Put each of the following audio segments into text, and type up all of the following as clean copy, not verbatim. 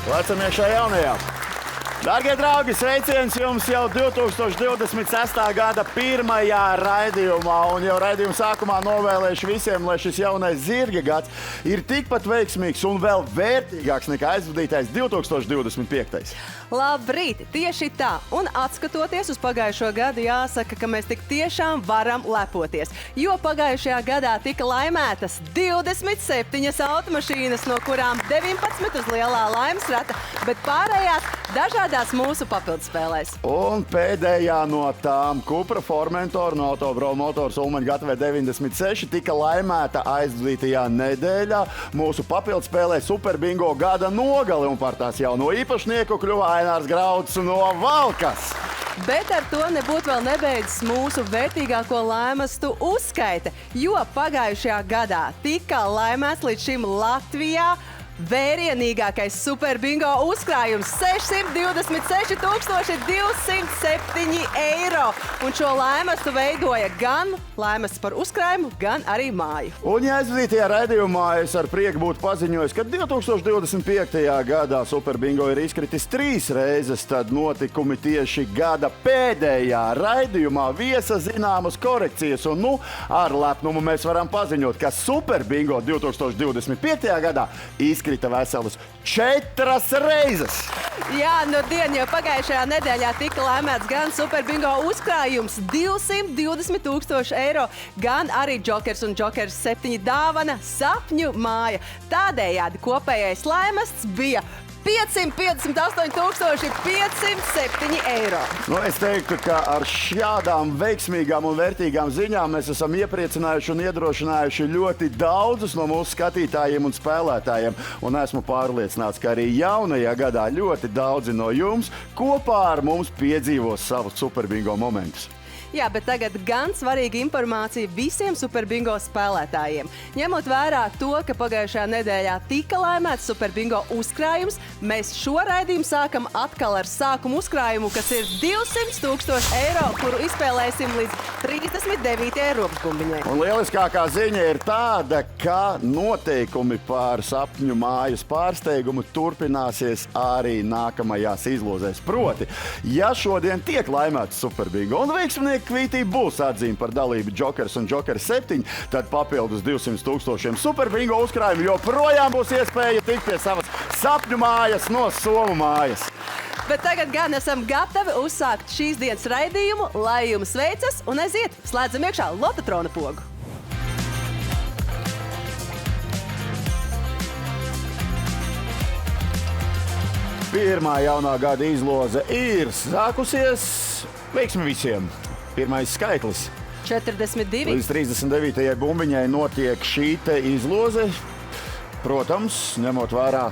Lecam iekšā jaunajā. Dārgie draugi, sveiciens jums jau 2026. gada pirmajā raidījumā. Un jau raidījuma sākumā novēlēšu visiem, lai šis jaunais zirga gads ir tikpat veiksmīgs un vēl vērtīgāks nekā aizvadītais 2025. Labrīt! Tieši tā. Un atskatoties uz pagājušo gadu, jāsaka, ka mēs tik tiešām varam lepoties. Jo pagājušajā gadā tika laimētas 27 automašīnas, no kurām 19 uz lielā laimes rata, bet pārējās dažādās mūsu papildspēlēs. Un pēdējā no tām Cupra Formentor no Autobrau Motors Ulmaņa gatavē 96 tika laimēta aizvadītajā nedēļā mūsu papildspēlē Super Bingo gada nogali, un par tās jauno īpašnieku kļuva Ainārs Grauds no Valkas. Bet ar to nebūtu vēl nebeidzis mūsu vērtīgāko laimestu uzskaite, jo pagājušajā gadā tika laimēts līdz šim Latvijā vērienīgākais Super Bingo uzkrājums – 626 207 eiro. Un šo laimestu veidoja gan laimests par uzkrājumu, gan arī māju. Un ja aizvadītajā raidījumā es ar prieku būtu paziņojis, ka 2025. gadā Super Bingo ir izkritis 3 reizes, tad notikumi tieši gada pēdējā raidījumā viesa zināmas korekcijas. Un ar lepnumu mēs varam paziņot, ka Super Bingo 2025. gadā izkrita veselas 4 reizes. Jā, jo pagājušajā nedēļā tika laimēts gan Super Bingo uzkrājums 220 000 eiro, gan arī Jokers un Jokers 7 dāvana sapņu māja. Tādējādi kopējais laimests bija 558 507 eiro. Es teiktu, ka ar šādām veiksmīgām un vērtīgām ziņām mēs esam iepriecinājuši un iedrošinājuši ļoti daudzus no mūsu skatītājiem un spēlētājiem. Un esmu pārliecināts, ka arī jaunajā gadā ļoti daudzi no jums kopā ar mums piedzīvos savus Super Bingo momentus. Jā, bet tagad gan svarīga informācija visiem Super Bingo spēlētājiem. Ņemot vērā to, ka pagājušajā nedēļā tika laimēts Super Bingo uzkrājums, mēs šo raidījumu sākam atkal ar sākumu uzkrājumu, kas ir 200 000 eiro, kuru izspēlēsim līdz 39. rokas-bumbiņai. Un lieliskākā ziņa ir tāda, ka noteikumi par sapņu mājas pārsteigumu turpināsies arī nākamajās izlozēs. Proti, ja šodien tiek laimēts Super Bingo un veiksmnieki kvītī būs atzīme par dalību Jokers un Jokers 7, tad papildus 200 000 Super Bingo uzkrājumu joprojām būs iespēja tikt pie savas sapņu mājas no Somu mājas. Bet tagad gan esam gatavi uzsākt šīs dienas raidījumu, lai jums veicas un aiziet. Slēdzam iekšā Lototrona pogu. Pirmā jaunā gada izloze ir sākusies. Veiksmi visiem! Pirmais skaitlis. 42. Līdz 39. bumbiņai notiek šī te izloze. Protams, ņemot vērā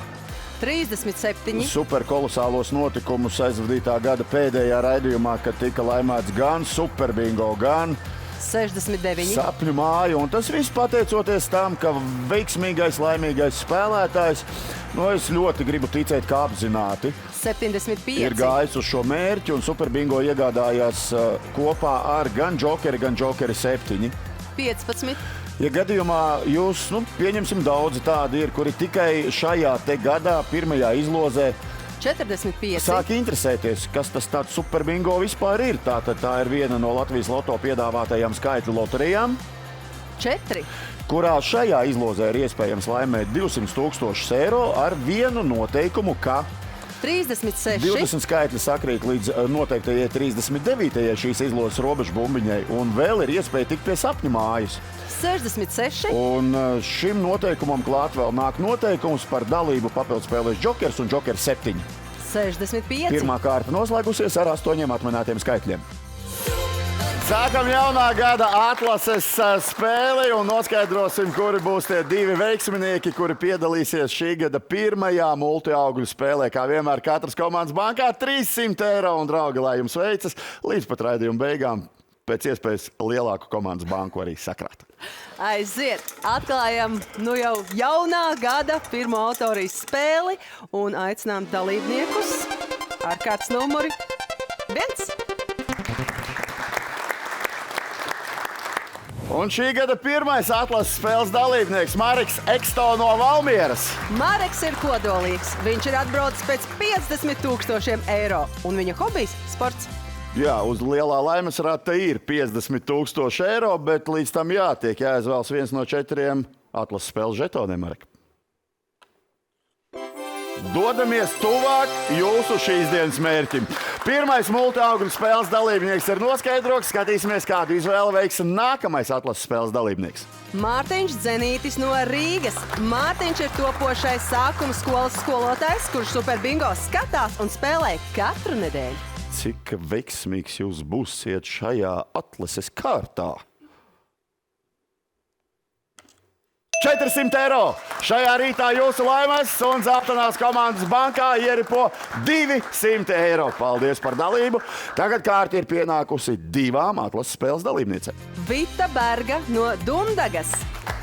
37. superkolosālos notikumus aizvadītā gada pēdējā raidījumā, kad tika laimēts gan Super Bingo, gan 69. sapņu māja. Un tas viss pateicoties tam, ka veiksmīgais, laimīgais spēlētājs, es ļoti gribu ticēt, ka apzināti 75. ir gājis uz šo mērķi, un Super Bingo iegādājās kopā ar gan Jokeri, gan Jokeri 7. 15. Ja gadījumā jūs, pieņemsim, daudzi tādi ir, kuri tikai šajā te gadā pirmajā izlozē 45. sāk interesēties, kas tas tāds Super Bingo vispār ir. Tātad tā ir viena no Latvijas Loto piedāvātajām skaitļu loterijām, 4. kurā šajā izlozē ir iespējams laimēt 200 000 eiro ar vienu noteikumu, ka 36. 20 skaitļi sakrīt līdz noteiktajai 39. šīs izlozes robežu bumbiņai, un vēl ir iespēja tikt pie sapņu mājas. 66. Un šim noteikumam klāt vēl nāk noteikums par dalību papildspēlēs Jokers un Jokers 7. 65. Pirmā kārta noslēgusies ar 8 atminētiem skaitļiem. Sākam jaunā gada atlases spēli un noskaidrosim, kuri būs tie 2 veiksminieki, kuri piedalīsies šī gada pirmajā multiaugļu spēlē. Kā vienmēr katras komandas bankā 300 eiro, un draugi, lai jums veicas līdz pat raidījuma beigām. Pēc iespējas lielāku komandas banku arī sakrāt. Aiziet! Atklājam jau jaunā gada pirmo autorijas spēli un aicinām dalībniekus ar kārtas numuri 1. Un šī gada pirmais atlases spēles dalībnieks Mareks Eksto no Valmieras. Mareks ir kodolīgs. Viņš ir atbraucis pēc 50 000 eiro. Un viņa hobijs – sports. Jā, uz lielā laimes rata ir 50 000 eiro, bet līdz tam jātiek jāizvēlas viens no 4 atlases spēles žetoniem, Marek. Dodamies tuvāk jūsu šīs dienas mērķim. Pirmais multiaugļu spēles dalībnieks ir noskaidrots. Skatīsimies, kādu izvēli veiks nākamais atlases spēles dalībnieks. Mārtiņš Dzenītis no Rīgas. Mārtiņš ir topošais sākuma skolas skolotājs, kurš Superbingo skatās un spēlē katru nedēļu. Cik veiksmīgs jūs būsiet šajā atlases kārtā? 400 eiro. Šajā rītā jūsu laimes un Zeltainās komandas bankā ieripo 200 eiro. Paldies par dalību. Tagad kārta ir pienākusi 2 atlases spēles dalībniecēm. Vita Berga no Dundagas.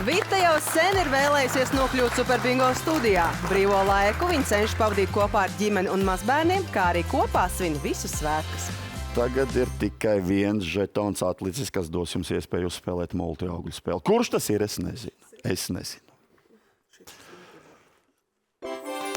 Vita jau sen ir vēlējusies nokļūt Superbingo studijā. Brīvo laiku viņa cenšas pavadīt kopā ar ģimeni un mazbērniem, kā arī kopā svin visus svētkus. Tagad ir tikai viens žetons atlicis, kas dos jums iespēju uzspēlēt multiaugļu spēli. Kurš tas ir? Es nezinu.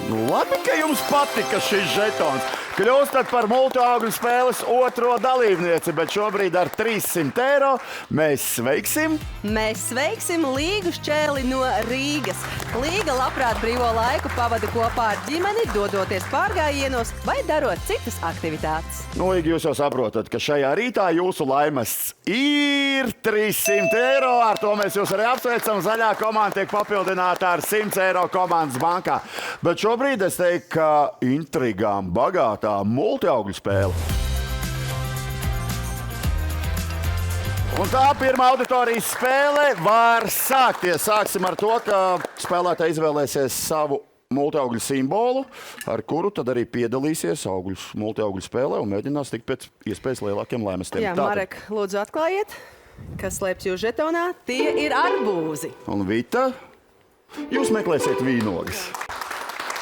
Nu, labi, ka jums patika šis žetons. Kļūstat par multiaugļu spēles otro dalībnieci, bet šobrīd ar 300 eiro mēs sveiksim. Mēs sveiksim Līgu Šķērli no Rīgas. Līga labprāt brīvo laiku pavada kopā ar ģimeni, dodoties pārgājienos vai darot citas aktivitātes. Nu, Līga, jūs jau saprotat, ka šajā rītā jūsu laimes ir 300 eiro. Ar to mēs jūs arī apsveicam. Zaļā komanda tiek papildināta ar 100 eiro komandas bankā. Bet šobrīd es teiktu, ka intrigām bagātā multiaugļu spēle. Un tā pirmā auditorijas spēle var sākties. Sāksim ar to, ka spēlētāji izvēlēsies savu multiaugļu simbolu, ar kuru tad arī piedalīsies multiaugļu spēlē un mēģinās tikt pēc iespējas lielākiem laimestiem. Jā, Marek, lūdzu atklājiet, kas slēpjas jūsu žetonā. Tie ir arbūzi. Un Vita, jūs meklēsiet vīnogas.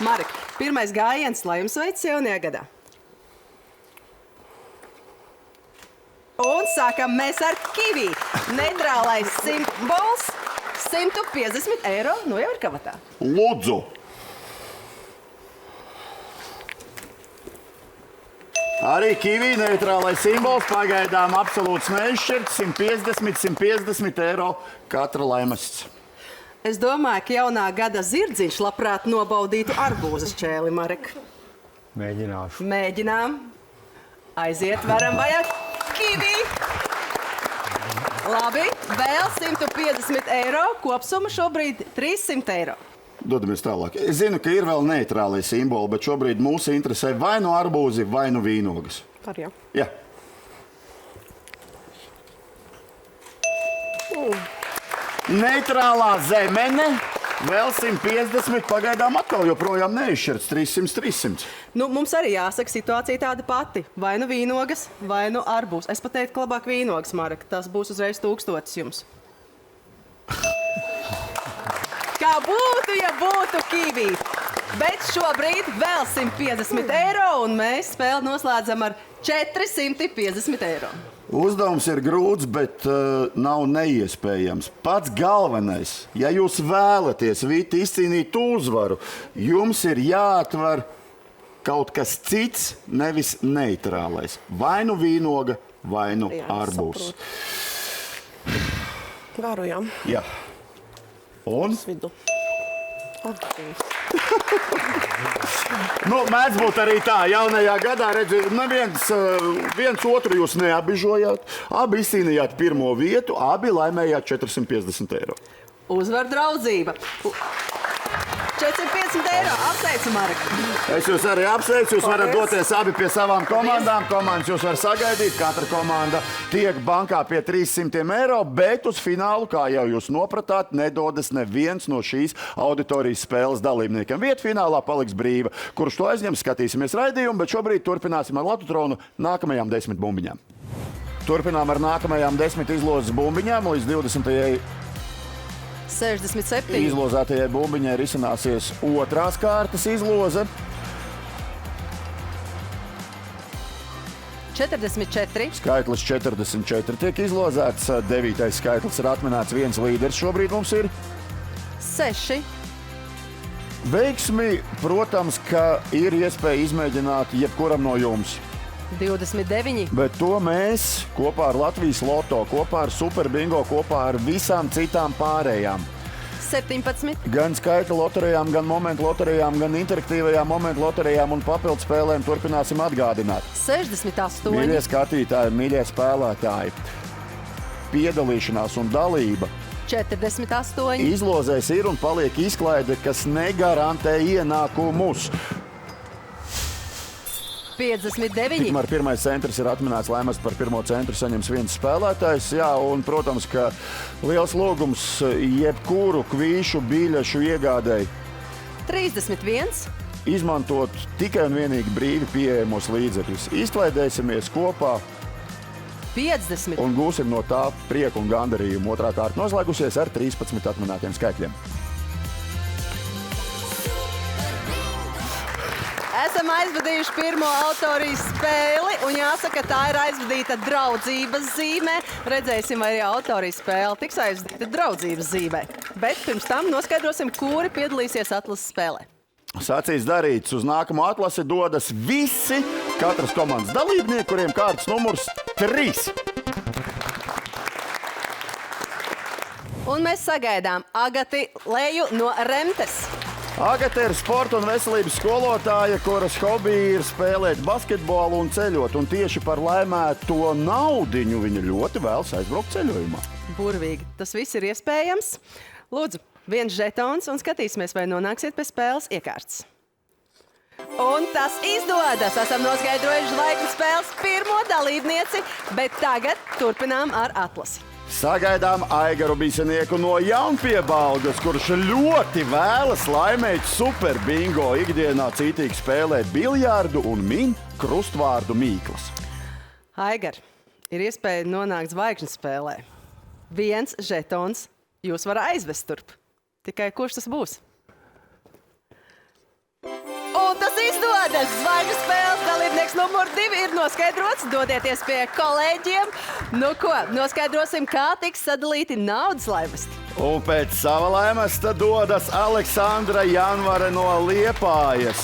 Marek, pirmais gājiens, lai jums veicas jaunajā gadā. Un sākam mēs ar kivi. Neitrālais simbols 150 eiro. Nu jau ir kabatā. Lūdzu! Arī kivi neitrālais simbols pagaidām absolūts neizšķirts. 150 eiro katra laimests. Es domāju, ka jaunā gada zirdziņš labprāt nobaudītu arbūzas ķēli, Marek. Mēģināšu. Mēģinām. Aiziet, varam vajag kivi. Labi, vēl 150 eiro. Kopsumma šobrīd 300 eiro. Dodamies tālāk. Es zinu, ka ir vēl neitrālai simboli, bet šobrīd mūs interesē vai nu arbūzi, vai nu vīnogas. Par jau. Jā. Neitrālā zemene, vēl 150, pagaidām atkal joprojām neizšķirts, 300. Nu, mums arī jāsaka situācija tāda pati. Vai nu vīnogas, vai nu arbūs. Es pat teiktu, ka labāk vīnogas, Marek. Tas būs uzreiz 1000 jums. Kā būtu, ja būtu kivi. Bet šobrīd vēl 150 eiro, un mēs spēli noslēdzam ar 450 eiro. Uzdevums ir grūts, bet nav neiespējams. Pats galvenais, ja jūs vēlaties Vita izcīnīt uzvaru, jums ir jāatver kaut kas cits, nevis neitrālais. Vai nu vīnoga, vai nu arbūs. Varu, jā. Jā. Un? Vidu. Nu, mēdz būt arī tā, jaunajā gadā, redziet, viens otru jūs neabižojāt, abi izcīnījāt pirmo vietu, abi laimējāt 450 eiro. Uzvar draudzība. 450 eiro. Apsveicu, Marek. Es jūs arī apsveicu. Jūs varat doties abi pie savām komandām. Komandas jūs varat sagaidīt. Katra komanda tiek bankā pie 300 eiro, bet uz finālu, kā jau jūs nopratāt, nedodas neviens no šīs auditorijas spēles dalībniekiem. Vieta finālā paliks brīva. Kurš to aizņems, skatīsimies raidījumu, bet šobrīd turpināsim ar Latotronu nākamajām 10 bumbiņām. Turpinām ar nākamajām 10 izlozes bumbiņām līdz 20. 67. Izlozētajai bumbiņai risināsies otrās kārtas izloze. 44. Skaitlis 44 tiek izlozēts. 9. skaitlis ir atminēts. Viens līderis šobrīd mums ir. 6. Veiksmi, protams, ka ir iespēja izmēģināt jebkuram no jums. 29. Bet to mēs kopā ar Latvijas Loto, kopā ar Super Bingo, kopā ar visām citām pārējām. 17. Gan skaita loterijām, gan momentu loterijām, gan interaktīvajām momentu loterijām un papildu spēlēm turpināsim atgādināt. 68. Mīļie skatītāji, mīļie spēlētāji, piedalīšanās un dalība 48. izlozēs ir un paliek izklaide, kas negarantē ienākumus. 59. Tikmēr pirmais centrs ir atminēts, lai mēs par pirmo centru saņems viens spēlētājs. Jā, un, protams, ka liels lūgums jebkuru kvīšu biļešu iegādēji 31. izmantot tikai un vienīgi brīvi pieejamos līdzekļus. Izklaidēsimies kopā 50. un gūsim no tā prieku un gandarījumu. Otrā kārta noslēgusies ar 13 atminētiem skaitļiem. Esam aizvadījuši pirmo autorijas spēli, un jāsaka, tā ir aizvadīta draudzības zīmē. Redzēsim, vai arī autorijas spēle tiks aizvadīta draudzības zīmē. Bet pirms tam noskaidrosim, kuri piedalīsies atlases spēlē. Sacīts darīts, uz nākamo atlasi dodas visi katras komandas dalībnieki, kuriem kārtas numurs 3. Un mēs sagaidām Agati Leju no Remtes. Agate ir sporta un veselības skolotāja, kuras hobija ir spēlēt basketbolu un ceļot. Un tieši par laimēto naudiņu viņa ļoti vēlas aizbraukt ceļojumā. Burvīgi. Tas viss ir iespējams. Lūdzu, viens žetons un skatīsimies, vai nonāksiet pie spēles iekārtas. Un tas izdodas. Esam noskaidrojuši zvaigžņu spēles pirmo dalībnieci, bet tagad turpinām ar atlasi. Sagaidām Aigaru Bisenieku no Jaunpiebalgas, kurš ļoti vēlas laimēt Super Bingo. Ikdienā cītīgi spēlēt biljārdu un min krustvārdu mīklas. Aigar, ir iespēja nonākt zvaigžņu spēlē. Viens žetons jūs var aizvest turp. Tikai kurš tas būs? Un tas izdodas! Zvaigžņu spēles dalībnieks numur 2 ir noskaidrots. Dodieties pie kolēģiem. Nu ko, noskaidrosim, kā tiks sadalīti naudas laimesti. Un pēc sava laimesta dodas Aleksandra Janvare no Liepājas.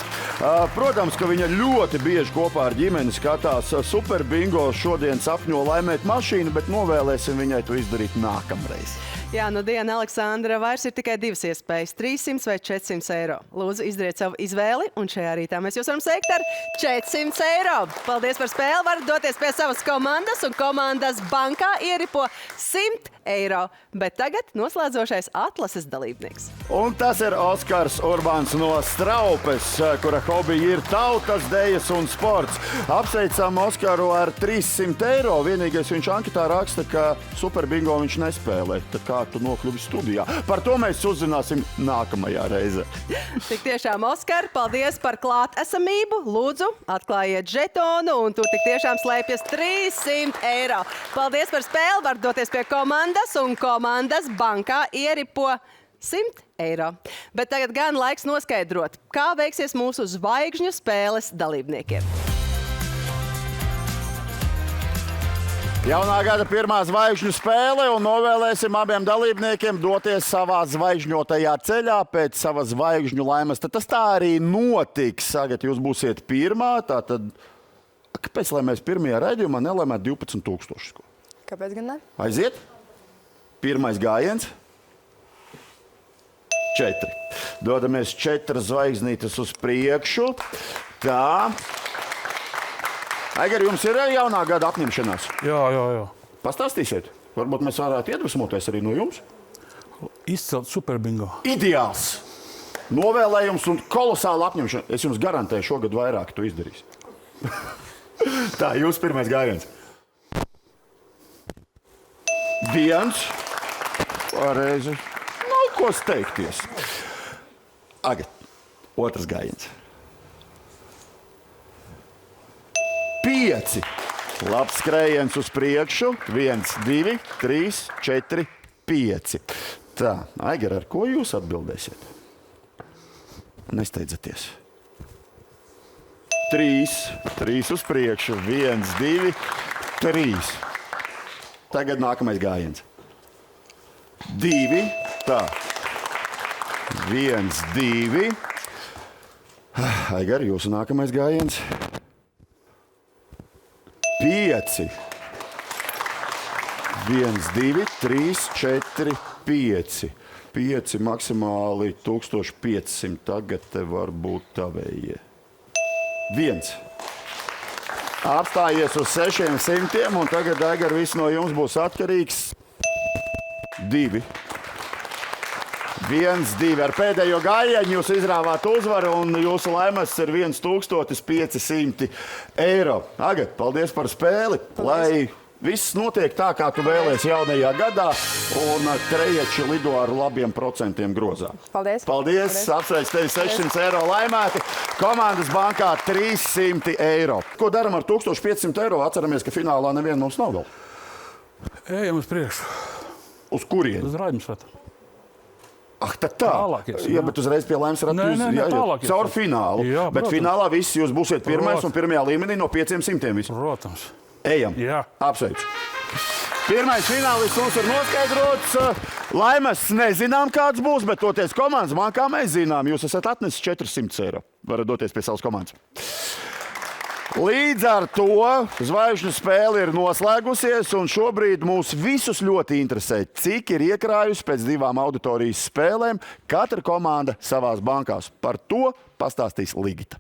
Protams, ka viņa ļoti bieži kopā ar ģimeni skatās Super Bingo. Šodien sapņo laimēt mašīnu, bet novēlēsim viņai to izdarīt nākamreiz. Jā, nu diena, Aleksandra, vairs ir tikai divas iespējas – 300 vai 400 eiro. Lūdzu, izdariet savu izvēli, un šajā rītā mēs jūs varam sveikt ar 400 eiro. Paldies par spēli, varat doties pie savas komandas, un komandas bankā ieripo 100 eiro. Bet tagad noslēdzošais atlases dalībnieks. Un tas ir Oskars Urbāns no Straupes, kura hobija ir tautas dejas un sports. Apsveicam Oskaru ar 300 eiro. Vienīgais viņš anketā raksta, ka Super Bingo viņš nespēlē. Tad kā tu nokļuvi studijā? Par to mēs uzzināsim nākamajā reizē. Tik tiešām, Oskar, paldies par klātesamību. Lūdzu, atklājiet žetonu, un tur tik tiešām slēpjas 300 eiro. Paldies par spēli, var doties pie komandas, un komandas bankā ieripo 100 eiro. Bet tagad gan laiks noskaidrot, kā veiksies mūsu zvaigžņu spēles dalībniekiem. Jaunā gada pirmā zvaigžņu spēle, un novēlēsim abiem dalībniekiem doties savā zvaigžņotajā ceļā pēc sava zvaigžņu laimesta. Tas tā arī notiks. Tagad jūs būsiet pirmā, tātad kāpēc, lai mēs pirmajā raidījumā nelaimētu 12 000? Kāpēc gan ne? Aiziet. Pirmais gājiens. 4. Dodamies 4 zvaigznītes uz priekšu. Tā. Aigar, jums ir jaunā gada apņemšanās? Jā. Pastāstīsiet. Varbūt mēs varētu iedvesmoties arī no jums. Izcelt Super Bingo. Ideāls. Novēlējums un kolosāla apņemšana. Es jums garantēju, šogad vairāk to izdarīs. Tā, jūs pirmais gājiens. 1. Pareizi. Nav ko steigties. Agat, otrs gājiens. 5. Labs skrējiens uz priekšu. 1, 2, 3, 4, 5. Tā, Aigar, ar ko jūs atbildēsiet? Nesteidzaties. 3 uz priekšu. 1, 2, 3. Tagad nākamais gājiens. 2, tā. 1, 2. Aigar, jūsu nākamais gājiens. 5. 1, 2, 3, 4, 5. 5 maksimāli 1500. Tagad te var būt tavējie. 1. Apstājies uz 600, un tagad, Aigar, viss no jums būs atkarīgs. 2. 1, 2. Ar pēdējo gājienu jūs izrāvāt uzvaru, un jūsu laimests ir 1500 eiro. Agat, paldies par spēli. Paldies. Lai viss notiek tā, kā tu vēlies jaunajā gadā, un treječi lido ar labiem procentiem grozā. Paldies. Paldies. Apsveic tevi 600 eiro laimēti. Komandas bankā 300 eiro. Ko daram ar 1500 eiro? Atceramies, ka finālā neviena mums nav vēl. Ejam uz priekšu. Uz kurieni? Uz Raidmsratu. Ah, tad tā. Tālākies, jā, bet uzreiz pie Laimes ratu tālākies. Caur finālu. Jā, bet protams. finālā visi jūs būsiet pirmais un pirmajā līmenī no 500 visu. Protams. Ejam. Jā. Apsveicu. Pirmais finālists mums ir noskaidrots. Laimes nezinām, kāds būs, bet toties komandas bankā mēs zinām. Jūs esat atnesis 400 eiro. Varat doties pie savas komandas. Līdz ar to zvaigžņu spēle ir noslēgusies, un šobrīd mūs visus ļoti interesē, cik ir iekrājusi pēc 2 auditorijas spēlēm katra komanda savās bankās. Par to pastāstīs Ligita.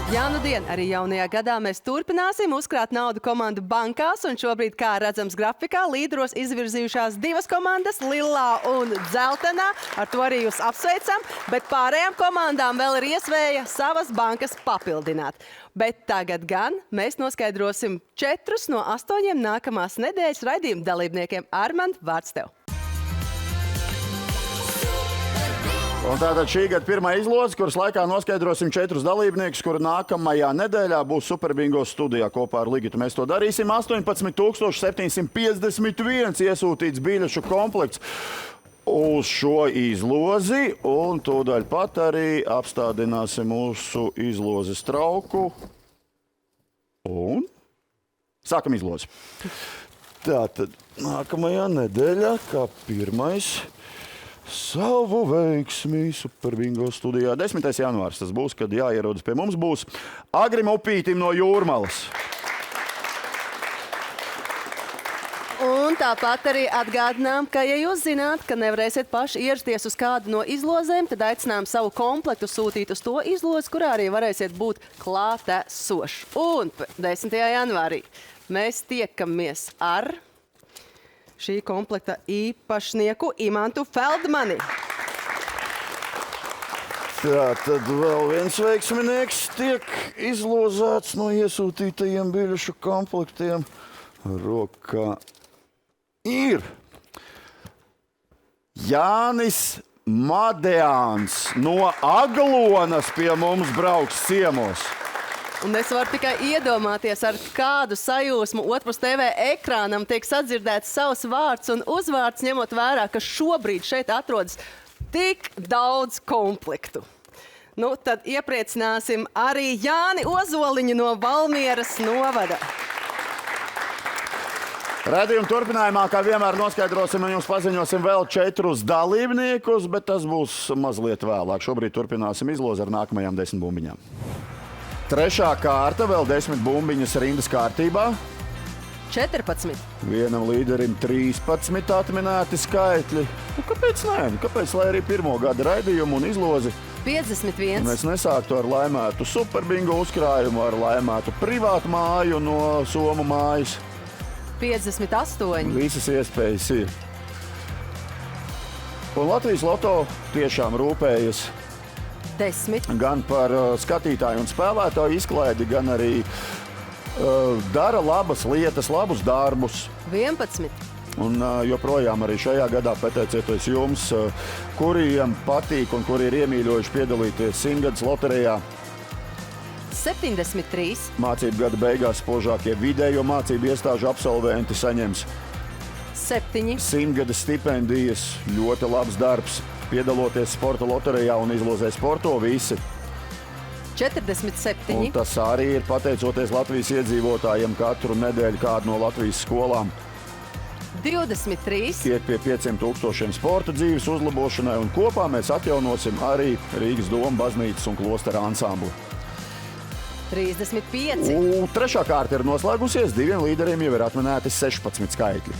Jā, nu dien, arī jaunajā gadā mēs turpināsim uzkrāt naudu komandu bankās, un šobrīd, kā redzams grafikā, līderos izvirzījušās 2 komandas, lilā un dzeltenā. Ar to arī jūs apsveicam, bet pārējām komandām vēl ir iespēja savas bankas papildināt. Bet tagad gan mēs noskaidrosim 4 no 8 nākamās nedēļas raidījuma dalībniekiem. Armand, vārds tev! Un tātad šī gada pirmā izloze, kuras laikā noskaidrosim 4 dalībniekus, kuri nākamajā nedēļā būs Superbingo studijā kopā ar Ligitu. Mēs to darīsim. 18,751 iesūtīts biļešu komplekts uz šo izlozi, un tūdaļ pat arī apstādināsim mūsu izlozes trauku. Un sākam izlozi. Tātad nākamajā nedēļā, kā pirmais, savu veiksmi Superbingo studijā. 10. janvārs tas būs, kad jāierodas pie mums būs Agrim Upītim no Jūrmalas. Un tāpat arī atgādinām, ka, ja jūs zināt, ka nevarēsiet paši ierasties uz kādu no izlozēm, tad aicinām savu komplektu sūtīt uz to izlozi, kurā arī varēsiet būt klātesoši. Un 10. janvārī mēs tiekamies ar šī komplekta īpašnieku Imantu Feldmani. Tā tad vēl viens veiksminieks tiek izlozēts no iesūtītajiem biļešu komplektiem. Rokā ir Jānis Madeāns no Aglonas pie mums brauks ciemos. Un es varu tikai iedomāties, ar kādu sajūsmu otrpus TV ekrānam tiek sadzirdēts savs vārds un uzvārds, ņemot vērā, ka šobrīd šeit atrodas tik daudz komplektu. Nu, tad iepriecināsim arī Jāni Ozoliņu no Valmieras novada. Raidījuma turpinājumā, kā vienmēr, noskaidrosim un jums paziņosim vēl 4 dalībniekus, bet tas būs mazliet vēlāk. Šobrīd turpināsim izlozi ar nākamajām 10 bumbiņām. Trešā kārta, vēl 10 bumbiņas rindas kārtībā. 14. Vienam līderim 13 atminēti skaitļi. Nu, kāpēc nē? Kāpēc, lai arī pirmo gada raidījumu un izlozi 51. mēs nesāktu ar laimētu Superbingo uzkrājumu, ar laimētu privātu māju no Somu mājas? 58. Visas iespējas ir. Un Latvijas Loto tiešām rūpējas 10. gan par skatītāju un spēlētāju izklaidi, gan arī dara labas lietas, labus darbus. 11. Un joprojām arī šajā gadā pateicieties jums, kuriem patīk un kuri ir iemīļojuši piedalīties 100 loterijā. 73. Mācību gada beigās spožākie vidējo mācību iestāžu absolventi saņems 7. 100 gada stipendijas. Ļoti labs darbs. piedaloties sporta loterijā un izlozē sporto visi. 47. Un tas arī ir pateicoties Latvijas iedzīvotājiem katru nedēļu kādu no Latvijas skolām. 23. Tiek pie 500,000 sporta dzīves uzlabošanai, un kopā mēs atjaunosim arī Rīgas Doma baznīcas un klostera ansambli. 35. Un trešā kārta ir noslēgusies, diviem līderiem jau ir atminēti 16 skaitļi.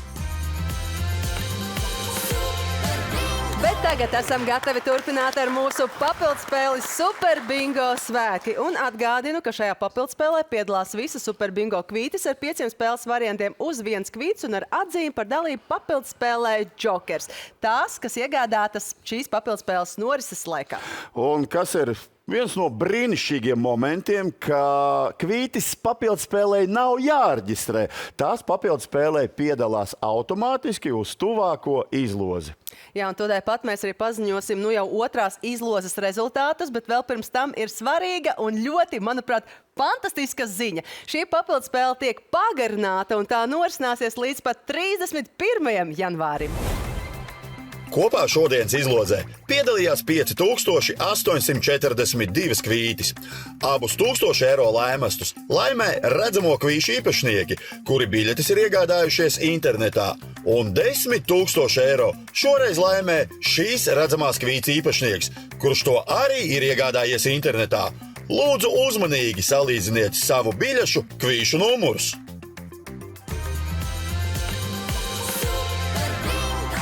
Bet tagad esam gatavi turpināt ar mūsu papildspēli Super Bingo svētki. Un atgādinu, ka šajā papildspēlē piedalās visas Super Bingo kvītis ar 5 spēles variantiem uz 1 kvīts un ar atzīmi par dalību papildspēlē Jokers. Tās, kas iegādātas šīs papildspēles norises laikā. Un kas ir viens no brīnišķīgiem momentiem, ka kvītis papildspēlē nav jāreģistrē. Tās papildspēlē piedalās automātiski uz tuvāko izlozi. Jā, un tādēļ pat mēs arī paziņosim jau otrās izlozes rezultātus, bet vēl pirms tam ir svarīga un ļoti, manuprāt, fantastiska ziņa. Šī papildspēle tiek pagarināta un tā norisināsies līdz pat 31. janvārim. Kopā šodienas izlozē piedalījās 5842 kvītis. Abus 1000 eiro laimestus laimē redzamo kvīšu īpašnieki, kuri biļetes ir iegādājušies internetā. Un 10 000 eiro šoreiz laimē šīs redzamās kvītas īpašnieks, kurš to arī ir iegādājies internetā. Lūdzu, uzmanīgi salīdziniet savu biļešu kvīšu numurus.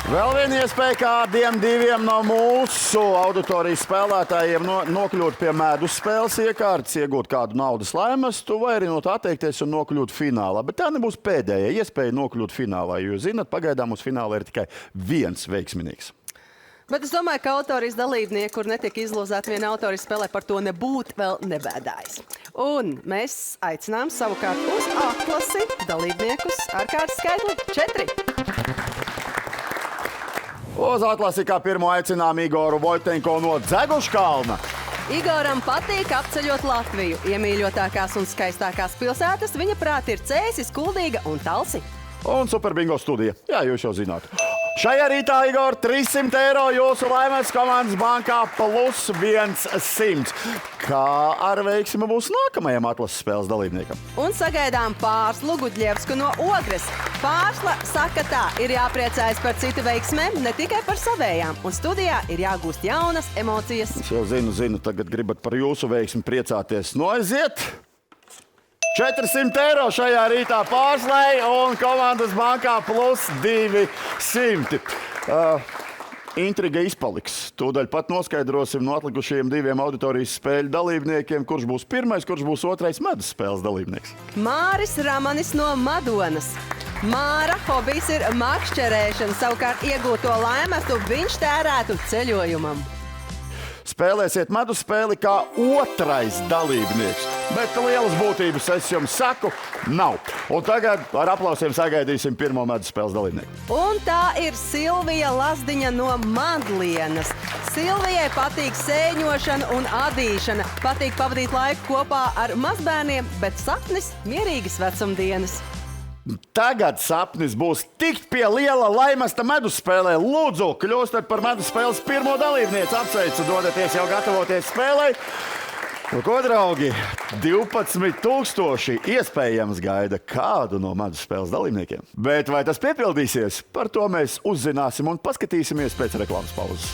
Vēl viena iespēja kādiem diviem no mūsu auditorijas spēlētājiem nokļūt pie medus spēles iekārtas, iegūt kādu naudas laimestu vai arī no tā atteikties un nokļūt finālā. Bet tā nebūs pēdējā iespēja nokļūt finālā, jo, zinat, pagaidām uz fināla ir tikai viens veiksminīgs. Bet es domāju, ka autorijas dalībnieki, kur netiek izlozēti viena autorijas spēlē, par to nebūtu vēl nebēdājis. Un mēs aicinām savukārt uz atlasi dalībniekus ar kārtas skaitli 4. Uz atlasi kā pirmo aicinām Igoru Vojtenko no Dzeguškalna. Igoram patīk apceļot Latviju. Iemīļotākās un skaistākās pilsētas viņa prāt ir Cēsis, Kuldīga un Talsi. Un Super Bingo studija. Jā, jūs jau zināt. Šajā rītā, Igor, 300 eiro jūsu laimes komandas bankā plus 100. Kā ar veiksmi būs nākamajam atlases spēles dalībniekam? Un sagaidām Pārslu Gudļevsku no Ogres. Pārsla saka tā, ir jāpriecājas par citu veiksmēm, ne tikai par savējām. Un studijā ir jāgūst jaunas emocijas. Es jau zinu, tagad gribat par jūsu veiksmi priecāties. Noiziet! 400 eiro šajā rītā Pārslai un komandas bankā plus 200. Intriga izpaliks. Tūdaļ pat noskaidrosim no atlikušajiem diviem auditorijas spēļu dalībniekiem, kurš būs pirmais, kurš būs otrais medus spēles dalībnieks. Māris Ramanis no Madonas. Māra hobijs ir makšķerēšana, savukārt iegūto laimestu viņš tērētu ceļojumam. Spēlēsiet medus spēli kā otrais dalībnieks, bet lielas būtības es jums saku, nav. Un tagad ar aplausiem sagaidīsim pirmo medus spēles dalībnieku. Un tā ir Silvija Lazdiņa no Madlienas. Silvijai patīk sēņošana un adīšana, patīk pavadīt laiku kopā ar mazbērniem, bet sapnis mierīgas vecumdienas. Tagad sapnis būs tikt pie liela laimesta medus spēlē. Lūdzu, kļūstat par medus spēles pirmo dalībnieci. Apsveicu, dodaties jau gatavoties spēlei. Nu, ko, draugi, 12,000 iespējams gaida kādu no medus spēles dalībniekiem. Bet vai tas piepildīsies? Par to mēs uzzināsim un paskatīsimies pēc reklāmas pauzes.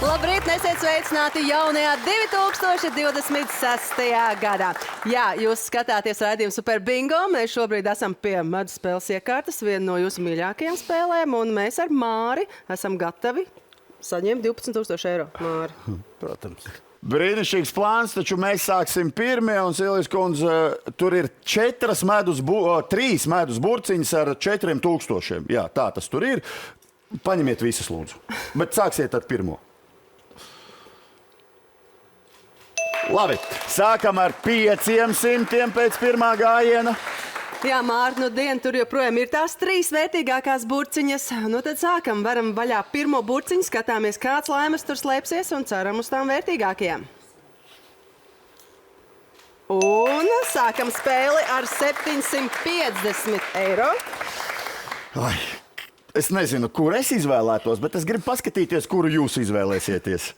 Labrīt, esiet sveicināti jaunajā 2026. gadā. Jā, jūs skatāties raidījumu Super Bingo. Mēs šobrīd esam pie medus spēles iekārtas, viena no jūsu mīļākajām spēlēm, un mēs ar Māri esam gatavi saņemt 12,000 eiro. Māri. Protams. Brīnišķīgs plāns, taču mēs sāksim pirmie, un Silvijas kundze, tur ir 3 medus burciņas ar 4,000. Jā, tā tas tur ir. Paņemiet visas, lūdzu. Bet sāksiet ar pirmo. Labi, sākam ar 500 pēc pirmā gājiena. Jā, Māri, nu dien, tur joprojām ir tās 3 vērtīgākās burciņas. Nu tad sākam, varam vaļā pirmo burciņu, skatāmies, kāds laimes tur slēpsies un ceram uz tām vērtīgākajām. Un sākam spēli ar 750 eiro. Ai, es nezinu, kur es izvēlētos, bet es gribu paskatīties, kuru jūs izvēlēsieties.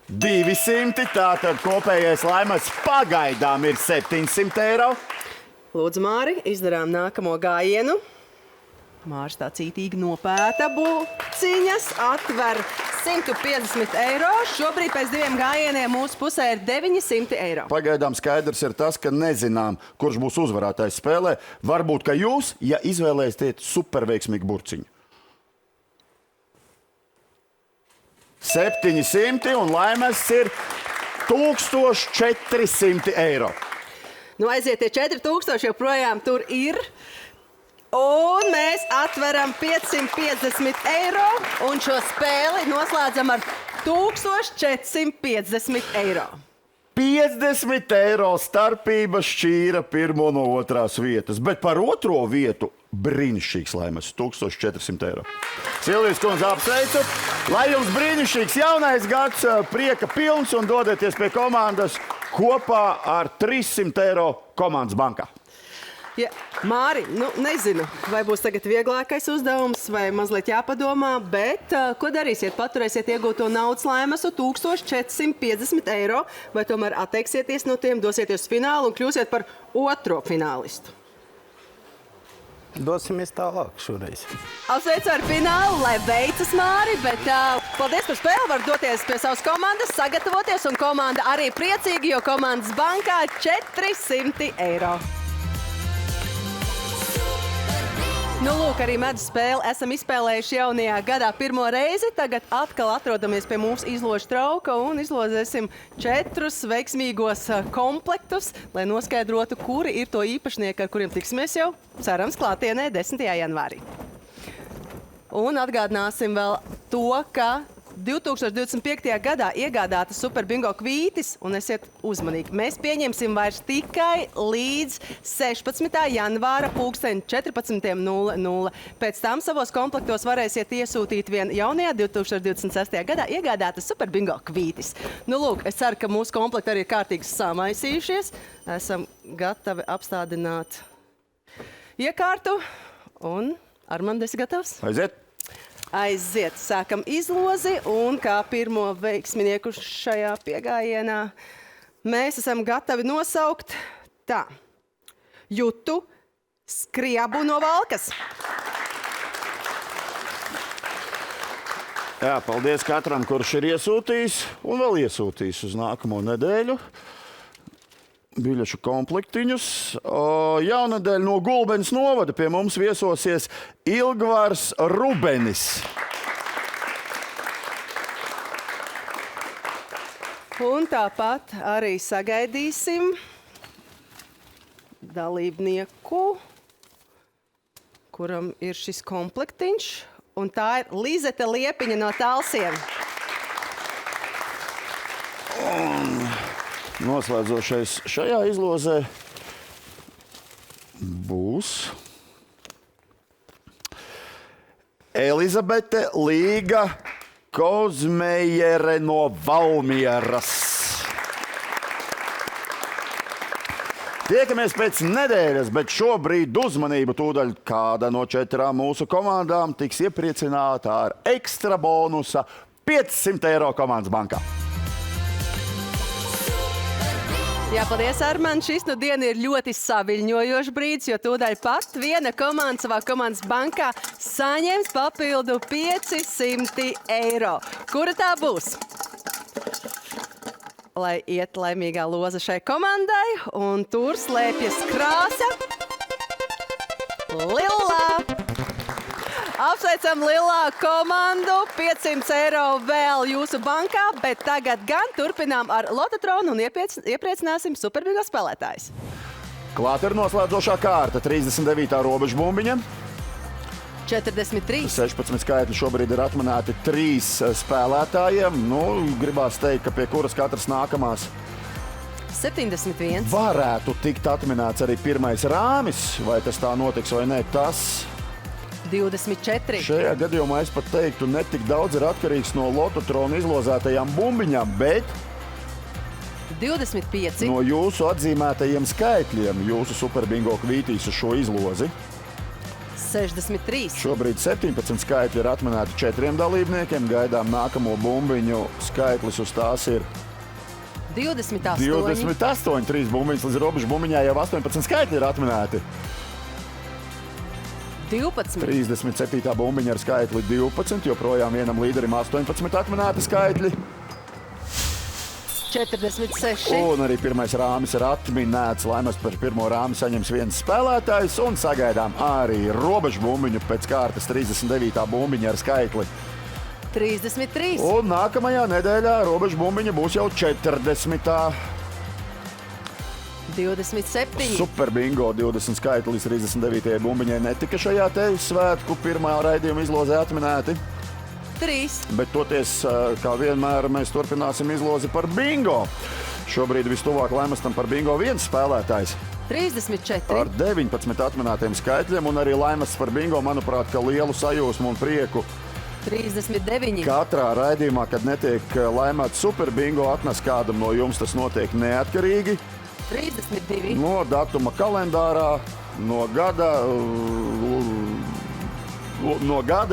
200, tātad kopējais laimes pagaidām ir 700 eiro. Lūdzu, Māri, izdarām nākamo gājienu. Māris tā cītīgi nopēta buciņas, atver 150 eiro. Šobrīd pēc 2 gājieniem mūsu pusē ir 900 eiro. Pagaidām skaidrs ir tas, ka nezinām, kurš būs uzvarētājs spēlē. Varbūt, ka jūs, ja izvēlēsiet superveiksmīgu burciņu. 700 un laimes ir 1400 eiro. Nu, aiziet tie 4000, joprojām tur ir. Un mēs atveram 550 eiro un šo spēli noslēdzam ar 1450 eiro. 50 eiro starpība šķīra pirmo no otrās vietas, bet par otro vietu brīnišķīgs laimes - 1400 eiro. Silvijas kundze, apsveicu! Lai jums brīnišķīgs jaunais gads, prieka pilns un dodieties pie komandas kopā ar 300 eiro komandas bankā. Ja, Māri, nu nezinu, vai būs tagad vieglākais uzdevums vai mazliet jāpadomā, bet ko darīsiet? Paturēsiet iegūto naudas laimesu 1450 eiro vai tomēr atteiksieties no tiem, dosieties uz finālu un kļūsiet par otro finālistu? Dosimies tālāk šoreiz. Apsveicu ar finālu, lai veicas, Māri, bet paldies par spēli, var doties pie savas komandas, sagatavoties, un komanda arī priecīgi, jo komandas bankā 400 eiro. Nu, lūk, arī medus spēli esam izspēlējuši jaunajā gadā pirmo reizi. Tagad atkal atrodamies pie mūsu izložu trauka un izlozēsim 4 veiksmīgos komplektus, lai noskaidrotu, kuri ir to īpašnieki, ar kuriem tiksimies jau, cerams, klātienē 10. janvārī. Un atgādināsim vēl to, ka 2025. gadā iegādāta Super Bingo kvītis, un esiet uzmanīgi, mēs pieņemsim vairs tikai līdz 16. janvāra 14:00. Pēc tam savos komplektos varēsiet iesūtīt vien jaunajā 2026. gadā iegādāta Super Bingo kvītis. Nu, lūk, es ceru, ka mūsu komplekti arī ir kārtīgi samaisījušies. Esam gatavi apstādināt iekārtu, un Armand, esi gatavs? Aiziet, sākam izlozi, un kā pirmo veiksminieku šajā piegājienā mēs esam gatavi nosaukt tā. Jutu Skriabu no Valkas. Jā, paldies katram, kurš ir iesūtījis un vēl iesūtījis uz nākamo nedēļu biļešu komplektiņus. Jaunadēļ no Gulbenes novada pie mums viesosies Ilgvars Rubenis. Un tāpat arī sagaidīsim dalībnieku, kuram ir šis komplektiņš, un tā ir Lizete Liepiņa no Talsiem. Noslēdzošais šajā izlozē būs Elizabete Līga Kozmejere no Valmieras. Tiekamies pēc nedēļas, bet šobrīd uzmanību tūdaļ kāda no 4 mūsu komandām tiks iepriecināta ar ekstra bonusa 500 eiro komandas bankā. Jā, paldies, Armand. Šis nu diena ir ļoti saviļņojošs brīdis, jo tūdaļ pat viena komanda savā komandas bankā saņems papildu 500 eiro. Kura tā būs? Lai iet laimīgā loza šai komandai, un tur slēpjas krāsa lilā. Apsveicam lilā komandu, 500 eiro vēl jūsu bankā, bet tagad gan turpinām ar Lototronu un iepriecināsim Super Bingo spēlētājus. Klāt ir noslēdzošā kārta, 39. robežu bumbiņa. 43. 16 skaitļi šobrīd ir atmanēti 3 spēlētājiem. Nu, gribās teikt, ka pie kuras katras nākamās 71. varētu tikt atminēts arī pirmais rāmis. Vai tas tā notiks vai ne, tas 24. šajā gadījumā es pat teiktu, ne tik daudz ir atkarīgs no Lototrona izlozētajām bumbiņām, bet 25. No jūsu atzīmētajiem skaitļiem jūsu superbingo kvītīs uz šo izlozi. 63. Šobrīd 17 skaitļi ir atminēti 4 dalībniekiem. Gaidām nākamo bumbiņu skaitlis uz tās ir 28. 28. 3 bumbiņas līdz robežu bumbiņā jau 18 skaitļi ir atminēti. 12. 37. bumbiņa ar skaitli 12, joprojām vienam līderim 18 atminēti skaitļi. 46. Un arī pirmais rāmis ir atminēts. Laimestu par pirmo rāmi saņems viens spēlētājs. Un sagaidām arī robežu bumbiņu pēc kārtas 39. bumbiņa ar skaitli 33. Un nākamajā nedēļā robežu bumbiņa būs jau 40. 27. Super bingo 20 skaitli līdz 39. bumbiņai netika šajā te svētku pirmā raidījuma izlozē atminēti. 3. Bet toties, kā vienmēr, mēs turpināsim izlozi par bingo. Šobrīd vistuvāk Laimestam par bingo viens spēlētājs 34. ar 19 atminētiem skaitļiem. Un arī Laimests par bingo, manuprāt, ka lielu sajūsmu un prieku 39. katrā raidījumā, kad netiek laimēts super bingo, atnes kādam no jums. Tas notiek neatkarīgi 32. no datuma kalendārā, no gada,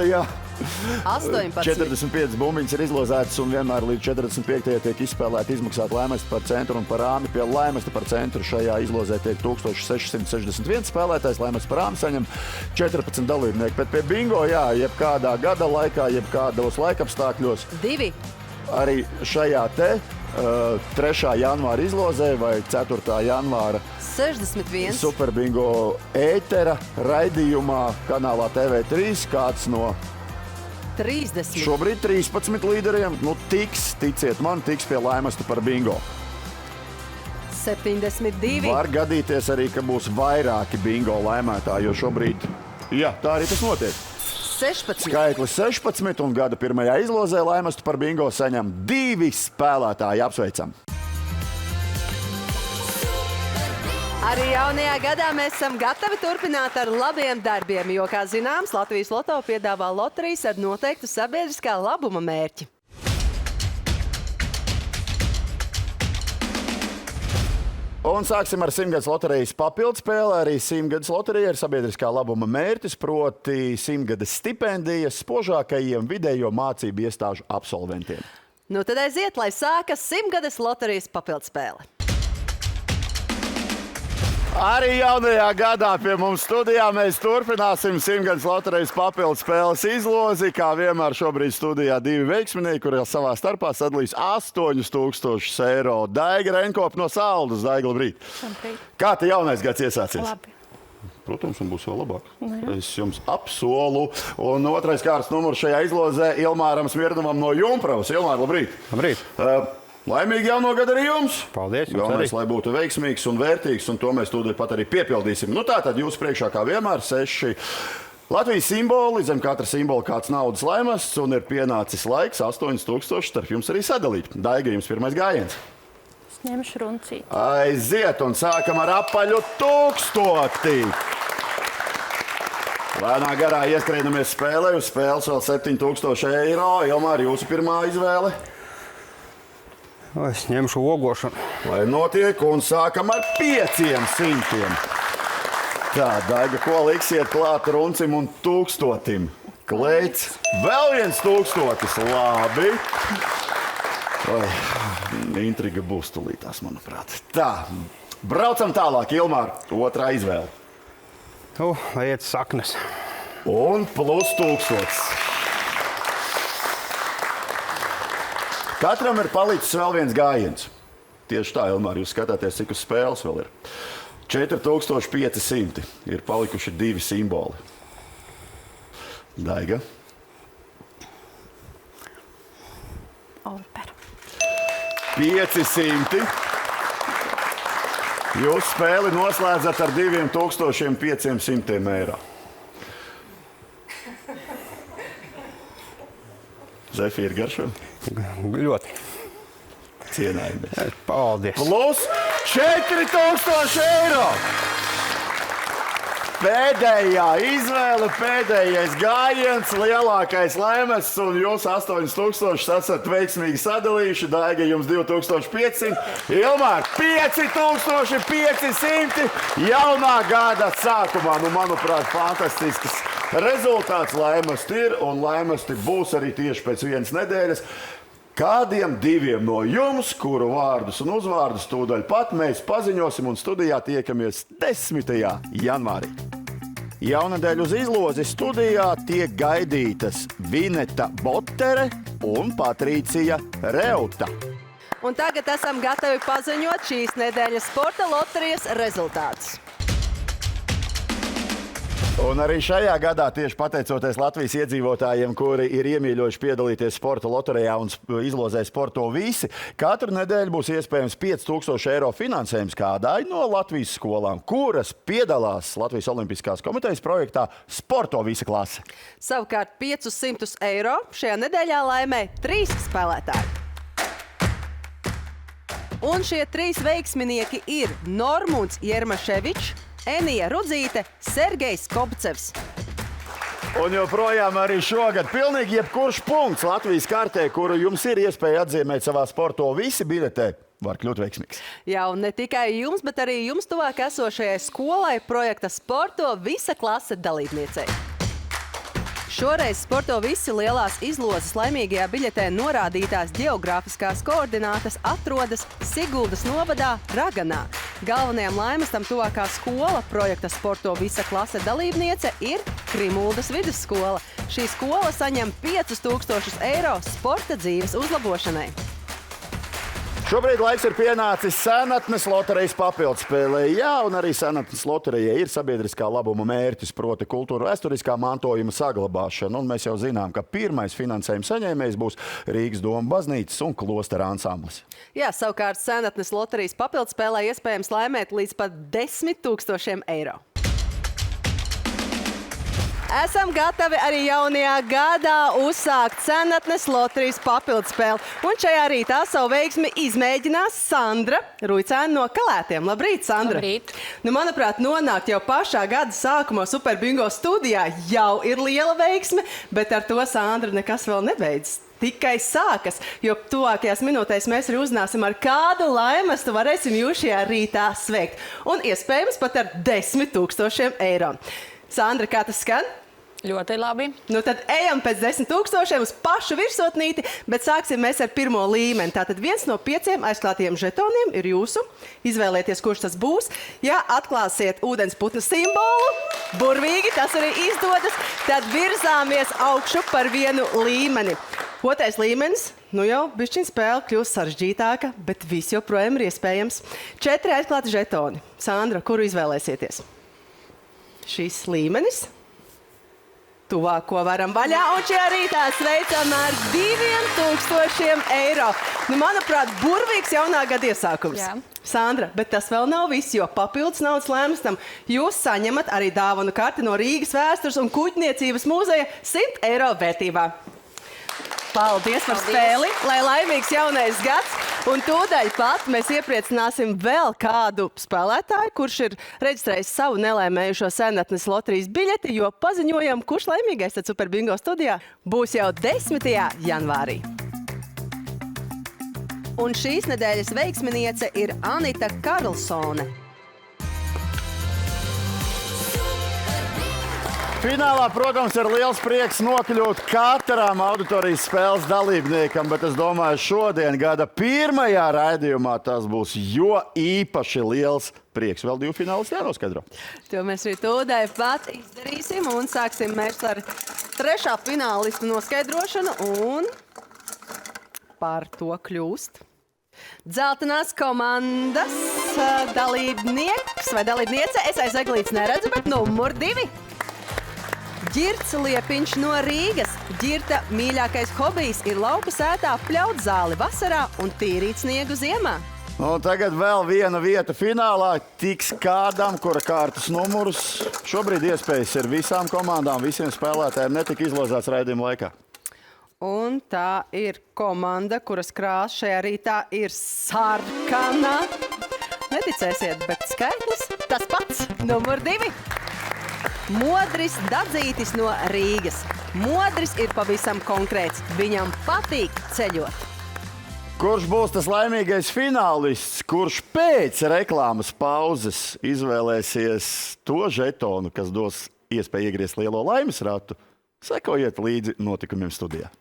jā. 18. 45 bumbiņas ir izlozētas un vienmēr līdz 45. tiek izspēlēti izmaksāt Laimesta par centru un par rāmi. Pie Laimesta par centru šajā izlozē tiek 1661 spēlētājs. Laimesta par rāmi saņem 14 dalībnieki. Bet pie bingo, jā, jebkādā gada laikā, jebkādos laikapstākļos. 2. Arī šajā te 3. janvāra izlozē vai 4. janvāra 61. Super bingo ētera raidījumā kanālā TV3 kāds no 30. šobrīd 13 līderiem, ticiet man, tiks pie Laimesta par bingo. 72. Var gadīties arī, ka būs vairāki bingo laimētāji, jo šobrīd, jā, tā arī tas notiek. 16. Skaitlis 16 un gada pirmajā izlozē Laimestu par bingo saņem 2 spēlētāji. Apsveicam! Arī jaunajā gadā mēs esam gatavi turpināt ar labiem darbiem, jo, kā zināms, Latvijas Loto piedāvā loterijas ar noteiktu sabiedriskā labuma mērķi. Un sāksim ar 100 gadus loterijas papildspēli. Arī 100 gadus loterija ir sabiedriskā labuma mērķis, proti 100 gadus stipendijas spožākajiem vidējo mācību iestāžu absolventiem. Nu tad aiziet, lai sākas 100 gadus loterijas papildspēle. Arī jaunajā gadā pie mums studijā mēs turpināsim 100 gadus loterijas papildspēles izlozi. Kā vienmēr šobrīd studijā 2 veiksminieki, kuri savā starpā sadalīs 8000 eiro. Daiga Renkop no Saldus. Daiga, labrīt. Kā te jaunais gads iesācies? Labi. Protams, un būs vēl labāk. Es jums apsolu. Un otrais kārtas numurs šajā izlozē Ilmāram Smirnovam no Jumpravas. Ilmār, labrīt. Labrīt. Laimīgi jauno gadu arī jums! Paldies, jums Galvenais, arī. lai būtu veiksmīgs un vērtīgs, un to mēs tūdaļ pat arī piepildīsim. Tātad jūs priekšā kā vienmēr 6 Latvijas simboli, zem katra simbola kāds naudas laimests, un ir pienācis laiks 8000 starp jums arī sadalīt. Daiga, jums pirmais gājiens. Es ņemšu runcīti. Aiziet, un sākam ar apaļu 1000. Lēnā garā ieskrienamies spēlē, uz spēles vēl 7000 eiro. Ilmār, jūsu pirmā izvēle? Es ņemšu ogošanu. Lai notiek, un sākam ar 500. Tā, Daiga, ko liksiet klāt runcim un 1000? Kleits, vēl viens 1000. Labi. Intriga būs tulītās, manuprāt. Tā, braucam tālāk, Ilmār, otrā izvēle. Lai iet saknes. Un plus 1000. Katram ir palicis vēl viens gājiens. Tieši tā, Ilmār, jūs skatāties, cik uz spēles vēl ir. 4500. Ir palikuši 2 simboli. Daiga. Opera. 500. Jūs spēli noslēdzat ar 2500 eiro. Zefīra garšo? Ļoti. Cienājamies. Paldies. Plus 4000 eiro! Pēdējā izvēle, pēdējais gājiens, lielākais laimests, un jūs 8000 esat veiksmīgi sadalījuši. Daiga, jums 2500, Ilmār 5500 jaunā gada sākumā. Nu, manuprāt, fantastisks rezultāts. Laimesti ir, un laimesti būs arī tieši pēc vienas nedēļas. Kādiem diviem no jums, kuru vārdus un uzvārdus tūdaļ pat mēs paziņosim un studijā tiekamies 10. janvārī. Jaunadēļ uz izlozi studijā tiek gaidītas Vineta Botere un Patricija Reuta. Un tagad esam gatavi paziņot šīs nedēļas sporta loterijas rezultātus. Un arī šajā gadā, tieši pateicoties Latvijas iedzīvotājiem, kuri ir iemīļojuši piedalīties sporta loterijā un izlozē Sporto visi, katru nedēļu būs iespējams 5000 eiro finansējums kādai no Latvijas skolām, kuras piedalās Latvijas Olimpiskās komitejas projektā Sporto visa klase. Savukārt 500 eiro šajā nedēļā laimē 3 spēlētāji. Un šie 3 veiksminieki ir Normunds Jermaševičs, Enija Rudzīte, Sergejs Kopcevs. Un joprojām arī šogad pilnīgi jebkurš punkts Latvijas kartē, kuru jums ir iespēja atzīmēt savā Sporto visi biļetē, var kļūt veiksmīgs. Jā, un ne tikai jums, bet arī jums tuvāk esošajai skolai projekta Sporto visa klase dalībniecei. Šoreiz Sporto visi lielās izlozes laimīgajā biļetē norādītās geogrāfiskās koordinātas atrodas Siguldas novadā Raganā. Galvenajam laimestam tuvākā skola projekta Sporto visa klase dalībniece ir Krimuldas vidusskola. Šī skola saņem 5000 eiro sporta dzīves uzlabošanai. Šobrīd laiks ir pienācis senatnes loterijas papildspēlē. Jā, un arī senatnes loterijai ir sabiedriskā labuma mērķis, proti kultūra vēsturiskā mantojuma saglabāšana. Un mēs jau zinām, ka pirmais finansējuma saņēmējs būs Rīgas Doma baznīcas un klostera ansamblis. Jā, savukārt senatnes loterijas papildspēlē iespējams laimēt līdz pat 10 000 eiro. Esam gatavi arī jaunajā gadā uzsākt senatnes loterijas papildspēli. Un šajā rītā savu veiksmi izmēģinās Sandra Ruicēna no Kalētiem. Labrīt, Sandra! Labrīt! Nu, manuprāt, nonākt jau pašā gada sākumā Superbingo studijā jau ir liela veiksme, bet ar to, Sandra, nekas vēl nebeidzas. Tikai sākas, jo tuvākajās minūtēs mēs arī uzzināsim, ar kādu laimestu varēsim jūs šajā rītā sveikt. Un iespējams pat ar 10 000 eiro. Sandra, kā tas skan? Ļoti labi. Nu tad ejam pēc 10 000 uz pašu virsotnīti, bet sāksim mēs ar pirmo līmeni. Tātad 1 no 5 aizklātiem žetoniem ir jūsu. Izvēlieties, kurš tas būs. Ja atklāsiet ūdensputna simbolu, burvīgi tas arī izdodas, tad virzāmies augšu par vienu līmeni. Otrais līmenis, nu jau bišķiņ spēle kļūst sarežģītāka, bet viss joprojām ir iespējams. 4 aizklāti žetoni. Sandra, kuru izvēlēsieties? Šis līmenis. Tuvāko varam vaļā, un šajā rītā sveicam ar 2000 eiro. Nu, manuprāt, burvīgs jaunā gada iesākums. Jā. Sandra, bet tas vēl nav viss, jo papildus naudas lēmestam jūs saņemat arī dāvanu karti no Rīgas vēstures un kuģniecības muzeja 100 eiro vērtībā. Paldies par spēli, lai laimīgs jaunais gads. Un tūdaļ pat mēs iepriecināsim vēl kādu spēlētāju, kurš ir reģistrējis savu nelaimējušo senatnes loterijas biļeti, jo paziņojam, kurš laimīgais tad Superbingo studijā būs jau 10. janvārī. Un šīs nedēļas veiksminiece ir Anita Karlsone. Finālā, protams, ir liels prieks nokļūt katram auditorijas spēles dalībniekam, bet es domāju, šodien gada pirmajā raidījumā tas būs jo īpaši liels prieks. Vēl 2 finālisti jānoskaidro. To mēs arī tūdaļ pat izdarīsim un sāksim mēs ar 3. finālistu noskaidrošanu un par to kļūst dzeltenās komandas dalībnieks vai dalībniece. Es aiz eglītes neredzu, bet numur 2. Ģirts Liepiņš no Rīgas. Ģirta mīļākais hobijs ir lauku sētā pļaut zāli vasarā un tīrīt sniegu ziemā. Un tagad vēl viena vieta finālā tiks kādam, kura kārtas numurus. Šobrīd iespējas ir visām komandām, visiem spēlētājiem netika izlozēts raidījuma laikā. Un tā ir komanda, kuras krāsa šajā rītā ir sarkana. Neticēsiet, bet skaitlis tas pats, numur 2. Modris Dadzītis no Rīgas. Modris ir pavisam konkrēts. Viņam patīk ceļot. Kurš būs tas laimīgais finālists, kurš pēc reklāmas pauzes izvēlēsies to žetonu, kas dos iespēju iegriezt lielo laimes ratu? Sekojiet līdzi notikumiem studijā.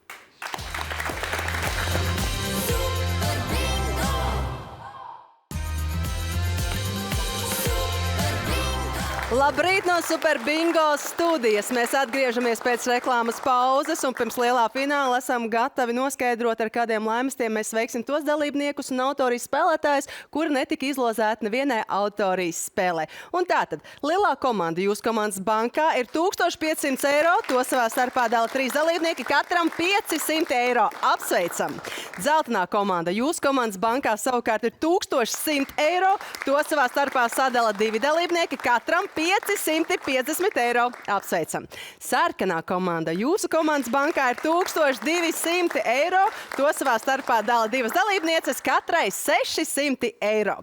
Labrīt no Super Bingo studijas. Mēs atgriežamies pēc reklāmas pauzes un pirms lielā fināla esam gatavi noskaidrot, ar kādiem laimestiem mēs veiksim tos dalībniekus un autorijas spēlētājus, kuri netika izlozēti nevienai autorijas spēlē. Un tātad, lielā komanda jūsu komandas bankā ir 1500 eiro, to savā starpā dala 3 dalībnieki, katram 500 eiro. Apsveicam! Dzeltenā komanda jūsu komandas bankā savukārt ir 1100 eiro, to savā starpā sadala 2 dalībnieki, katram 550 eiro. Apsveicam. Sarkanā komanda jūsu komandas bankā ir 1200 eiro. To savā starpā dala 2 dalībnieces, katrai 600 eiro.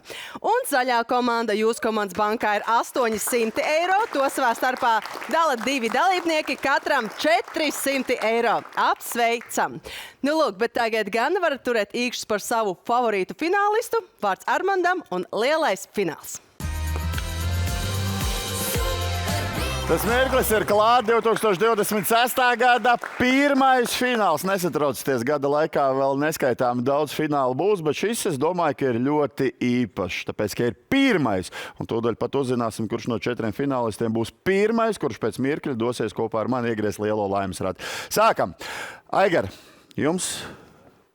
Un zaļā komanda jūsu komandas bankā ir 800 eiro. To savā starpā dala 2 dalībnieki, katram 400 eiro. Apsveicam. Nu, lūk, bet tagad gan varat turēt īkšķus par savu favorītu finālistu. Vārds Armandam un lielais fināls. Tas mirklis ir klāt 2026. gada pirmais fināls. Nesatraucieties, gada laikā vēl neskaitāmi daudz finālu būs, bet šis, es domāju, ka ir ļoti īpašs, tāpēc, ka ir pirmais. Un tūdaļ pat uzzināsim, kurš no 4 finālistiem būs pirmais, kurš pēc mirkļa dosies kopā ar mani iegriezt lielo laimes ratu. Sākam! Aigar, jums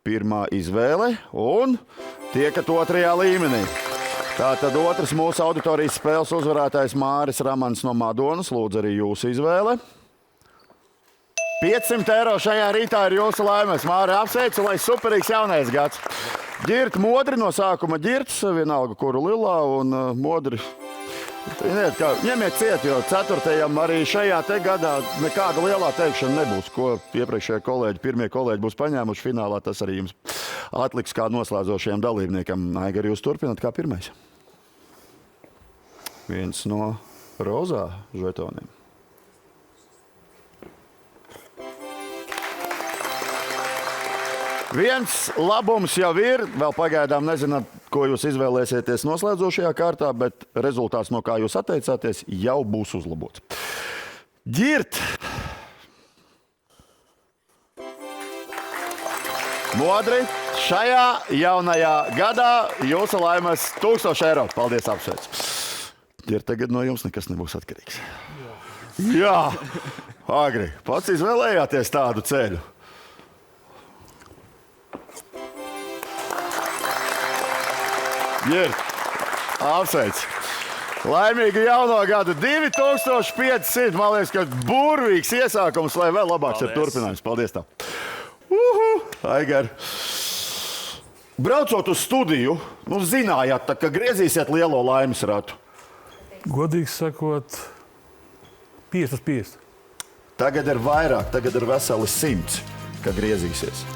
pirmā izvēle un tiekat 2. līmenī. Tātad otrs mūsu auditorijas spēles uzvarētājs Māris Ramans no Madonas. Lūdzu, arī jūsu izvēle. 500 eiro šajā rītā ir jūsu laimes. Māri, apsveicu, lai superīgs jaunais gads. Ģirt Modri no sākuma ģirts, vienalga kuru lilā, un Modri. Ņemiet ciet, jo 4. arī šajā te gadā nekāda lielā teikšana nebūs, ko iepriekšējie kolēģi, pirmie kolēģi būs paņēmuši finālā. Tas arī jums atliks kā noslēdzošajam dalībniekam. Aigar, jūs turpināt kā pirmais. Viens no rozā žetoniem. Viens labums jau ir, vēl pagaidām nezināt, ko jūs izvēlēsieties noslēdzošajā kārtā, bet rezultāts, no kā jūs atteicāties, jau būs uzlabots. Ģirt! Modri, šajā jaunajā gadā jūsu laimes 1000 eiro. Paldies, apsveic. Ģirt, tagad no jums nekas nebūs atkarīgs. Jā! Agri, pats izvēlējāties tādu ceļu. Ģirt, apsveic. Laimīgu jauno gadu 2500. Man liekas, ka burvīgs iesākums, lai vēl labāks ir turpinājums. Paldies tev. Aigar. Braucot uz studiju, zinājāt, ka griezīsiet lielo laimes ratu. Godīgi sakot, 5/50. Tagad ir vairāk, tagad ir veseli 100, ka griezīsies.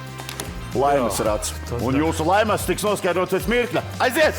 Laimes rats. Un jūsu laimes tiks noskaidrots pēc mirkļa. Aiziet!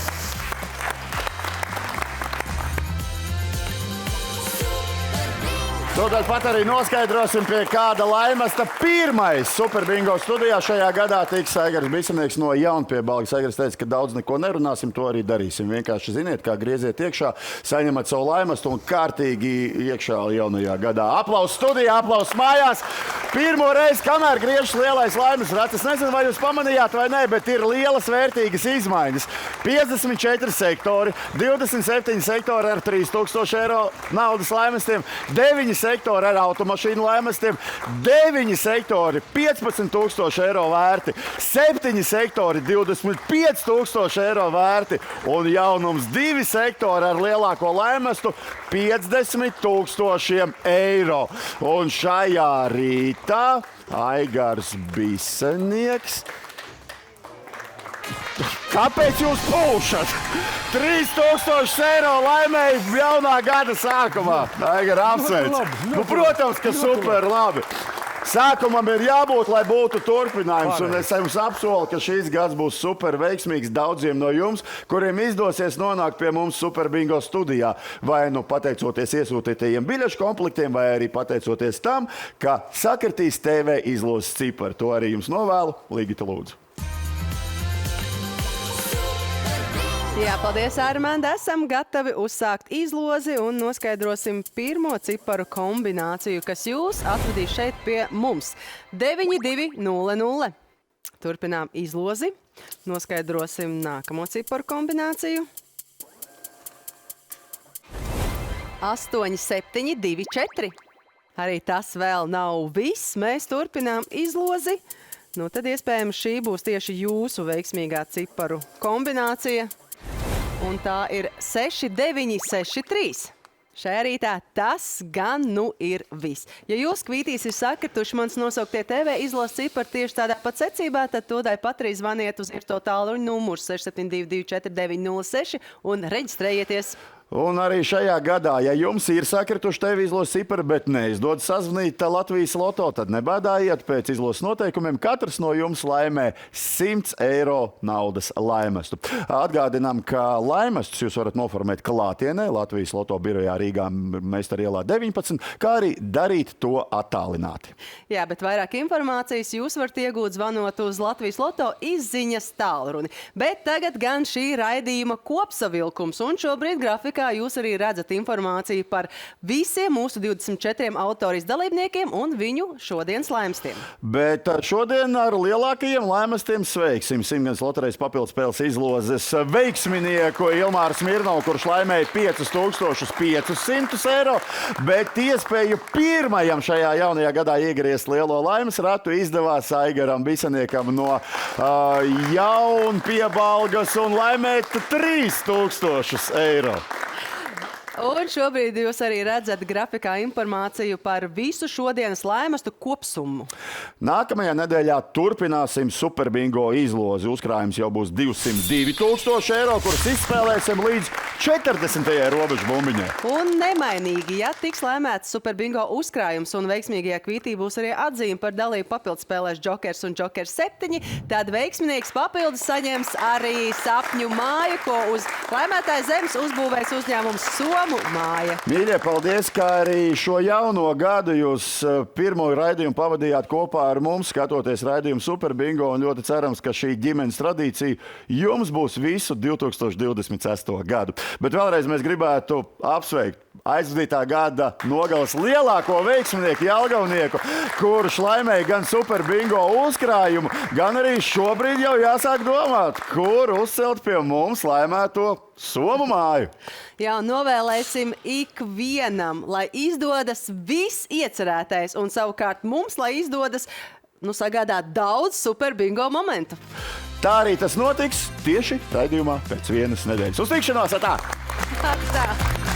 Tūdaļ pat arī noskaidrosim, pie kāda laimesta pirmais Super Bingo studijā šajā gadā tiks Aigars Bisenieks no Jaunpiebalgas. Aigars teica, ka daudz neko nerunāsim, to arī darīsim. Vienkārši ziniet, kā grieziet iekšā, saņemat savu laimestu un kārtīgi iekšā jaunajā gadā. Aplaus studijā, aplaus mājās. Pirmo reizi, kamēr griežas lielais laimes rats, es nezinu, vai jūs pamanījāt vai nē, bet ir lielas vērtīgas izmaiņas. 54 sektori, 27 sektori ar 3000 eiro naudas laimestiem, 9 sektori ar automašīnu laimestiem, 9 sektori 15,000 eiro vērti, 7 sektori 25,000 eiro vērti un jaunums 2 sektori ar lielāko laimestu 50,000 eiro. Un šajā rītā Aigars Bisenieks. Kāpēc jūs pūšat? 3000 eiro laimēja jaunā gada sākumā. Aigar, apsveic. Protams, ka super labi. Sākumam ir jābūt, lai būtu turpinājums. Un es jums apsolu, ka šīs gads būs super veiksmīgs daudziem no jums, kuriem izdosies nonākt pie mums Super Bingo studijā. Vai nu pateicoties iesūtītajiem biļešu komplektiem, vai arī pateicoties tam, ka sakritīs TV izlozes cipari. To arī jums novēlu. Ligita, lūdzu. Jā, paldies, Armand. Esam gatavi uzsākt izlozi un noskaidrosim pirmo ciparu kombināciju, kas jūs atvedīs šeit pie mums. 9200. Turpinām izlozi. Noskaidrosim nākamo ciparu kombināciju. 8724. Arī tas vēl nav viss. Mēs turpinām izlozi. Nu, tad iespējams šī būs tieši jūsu veiksmīgā ciparu kombinācija. Un tā ir 6963. Šajā rītā tas gan nu ir viss. Ja jūs kvītīs ir sakrituši mans nosauktie TV izlozes cipari tieši tādā pat secībā, tad tūdai pat arī zvaniet uz virtuālo tālruņa numuru 672 4906 un reģistrējieties. Un arī šajā gadā, ja jums ir sakrituši TV izlozes cipari, bet neizdodas sazvanīt Latvijas loto, tad nebēdājiet. Pēc izlozes noteikumiem katrs no jums laimē 100 eiro naudas laimestu. Atgādinām, ka laimestus jūs varat noformēt klātienē Latvijas loto birojā Rīgā Meistara ielā 19, kā arī darīt to attālināti. Jā, bet vairāk informācijas jūs varat iegūt zvanot uz Latvijas loto izziņas tālruni. Bet tagad gan šī raidījuma kopsavilkums, un šobrīd grafikā jūs arī redzat informāciju par visiem mūsu 24 autorijas dalībniekiem un viņu šodienas laimestiem. Bet šodien ar lielākajiem laimestiem sveiksim Simtgadus loterejas papildspēles izlozes veiksminieku Ilmāru Smirnovu, kurš laimēja 5500 eiro, bet iespēju pirmajam šajā jaunajā gadā iegriezt lielo laimes ratu izdevās Aigaram Bisaniekam no Jaunpiebalgas un laimēt 3000 eiro. Un šobrīd jūs arī redzat grafikā informāciju par visu šodienas laimestu kopsummu. Nākamajā nedēļā turpināsim Super Bingo izlozi. Uzkrājums jau būs 202 000 eiro, kurus izspēlēsim līdz 40. robežu bumbiņai. Un nemainīgi, ja tiks laimēts Super Bingo uzkrājums un veiksmīgajā kvītī būs arī atzīme par dalību papildspēlēs Jokers un Jokers 7, tad veiksminieks papildus saņems arī sapņu māju, ko uz laimētāja zemes uzbūvēs uzņēmums Somu māja. Mīļie, paldies, ka arī šo jauno gadu jūs pirmo raidījumu pavadījāt kopā ar mums, skatoties raidījumu Super Bingo, un ļoti cerams, ka šī ģimenes tradīcija jums būs visu 2026. gadu. Bet vēlreiz mēs gribētu apsveikt aizvadītā gada nogales lielāko veiksminieku Jelgavnieku, kurš laimēja gan Super Bingo uzkrājumu, gan arī šobrīd jau jāsāk domāt, kur uzcelt pie mums laimēto Somu māju. Jā, novēlēsim ikvienam, lai izdodas viss iecerētais, un savukārt mums, lai izdodas sagādāt daudz Super Bingo momentu. Tā arī tas notiks tieši raidījumā pēc vienas nedēļas. Uz tikšanos! Atā! Tā.